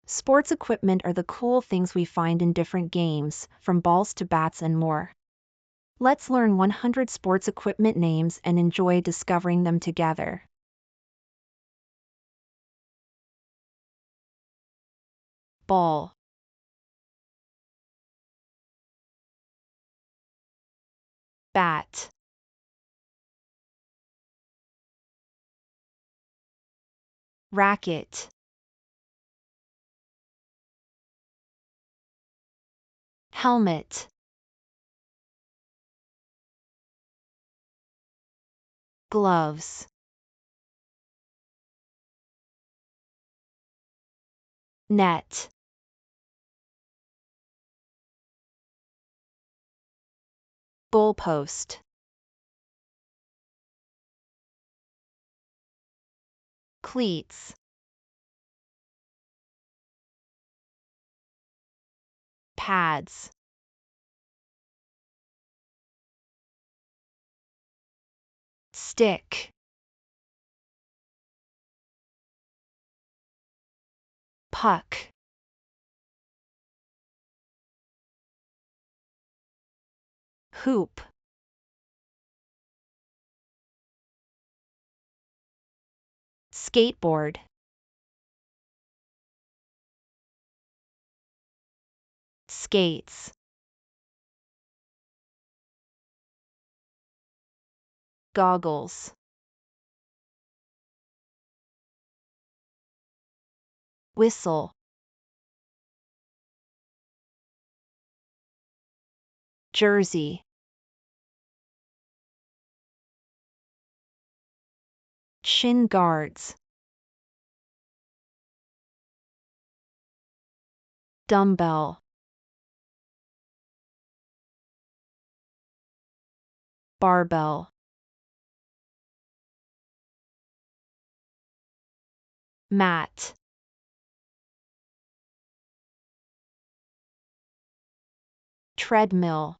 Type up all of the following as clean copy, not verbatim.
Sports equipment are the cool things we find in different games, from balls to bats and more. Let's learn 100 sports equipment names and enjoy discovering them together. Ball. Bat. Racket. Helmet. Gloves. Net. Goalpost. Cleats. Pads. Stick. Puck. Hoop. Skateboard. Skates. Goggles. Whistle. Jersey. Shin guards. Dumbbell. Barbell. Mat. Treadmill.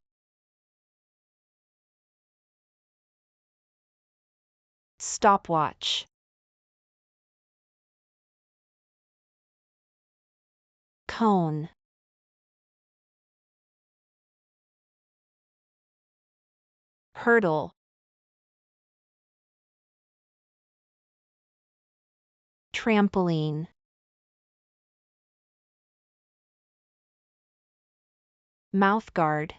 Stopwatch. Cone. Hurdle. Trampoline. Mouthguard.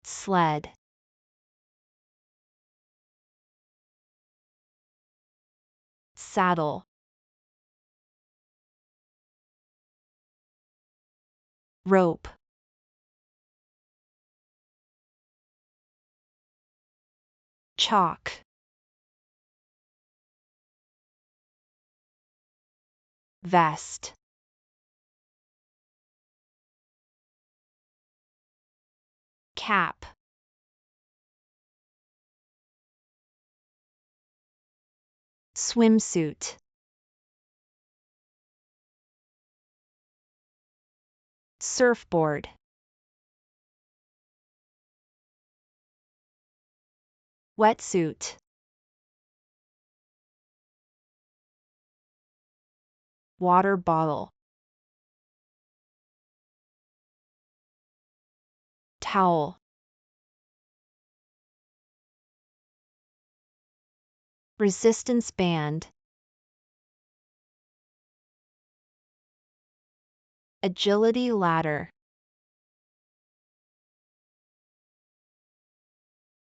Sled. Saddle. Rope. Chalk. Vest. Cap. Swimsuit. Surfboard. Wetsuit. Water bottle. Towel. Resistance band. Agility ladder.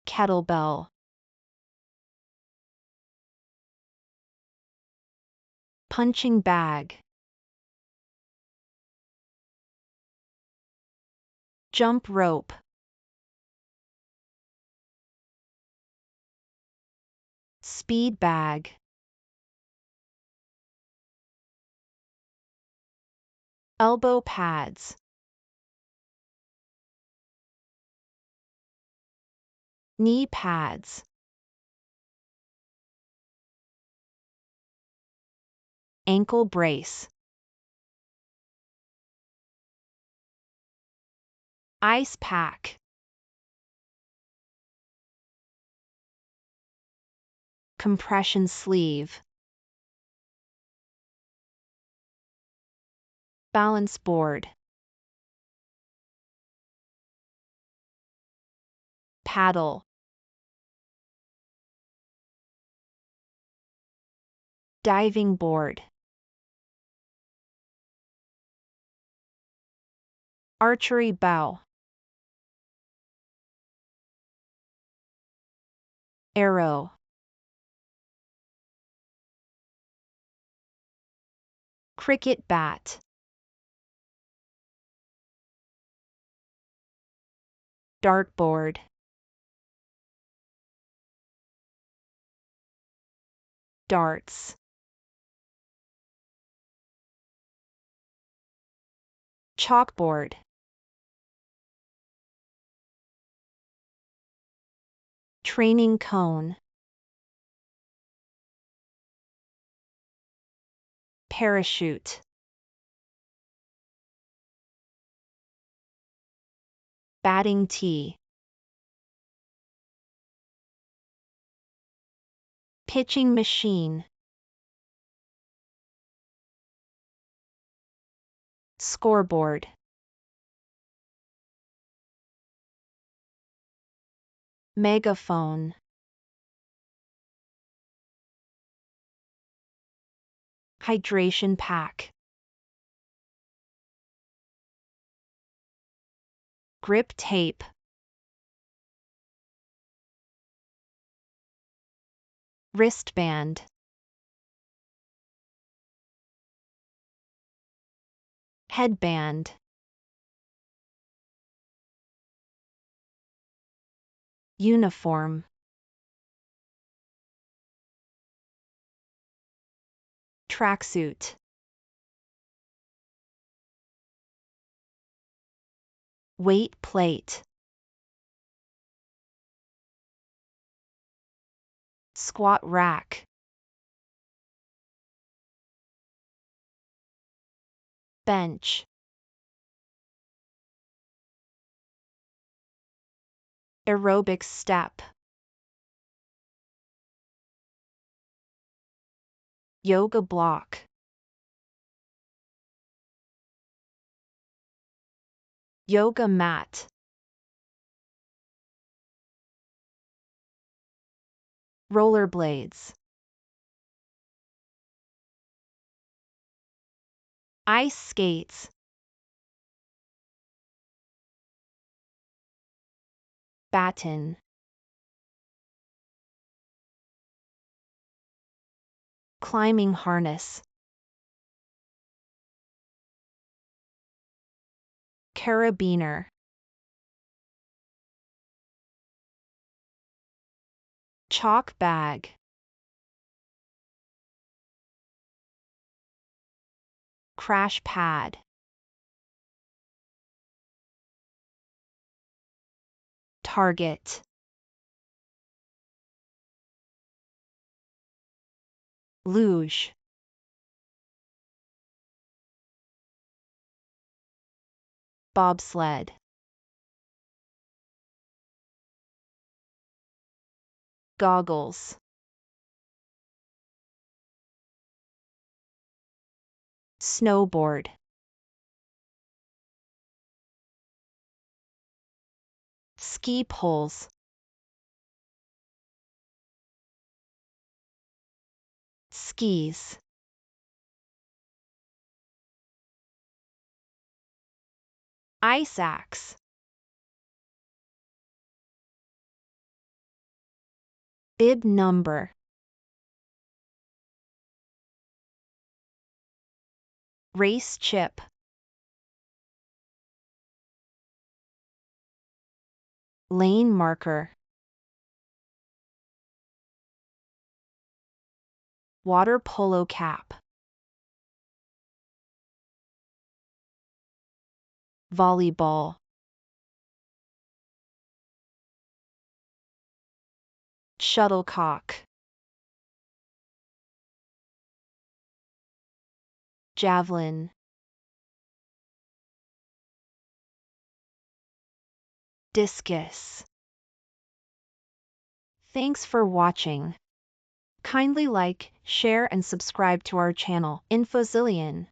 Kettlebell. Punching bag. Jump rope. Speed bag. Elbow pads. Knee pads. Ankle brace. Ice pack. Compression sleeve. balance board, paddle, diving board, archery bow, arrow, cricket bat, dartboard, darts, chalkboard, training cone, parachute, batting tee, pitching machine, scoreboard, megaphone, hydration pack, grip tape, wristband, headband, uniform, tracksuit, weight plate, squat rack, bench, aerobic step, yoga block, yoga mat, rollerblades, ice skates, baton, climbing harness, carabiner, chalk bag, crash pad, target, luge, bobsled, goggles, snowboard, ski poles, skis, ice axe, bib number, race chip, lane marker, water polo cap, volleyball, shuttlecock, javelin, discus. Thanks for watching. Kindly like, share and subscribe to our channel, Infozillien.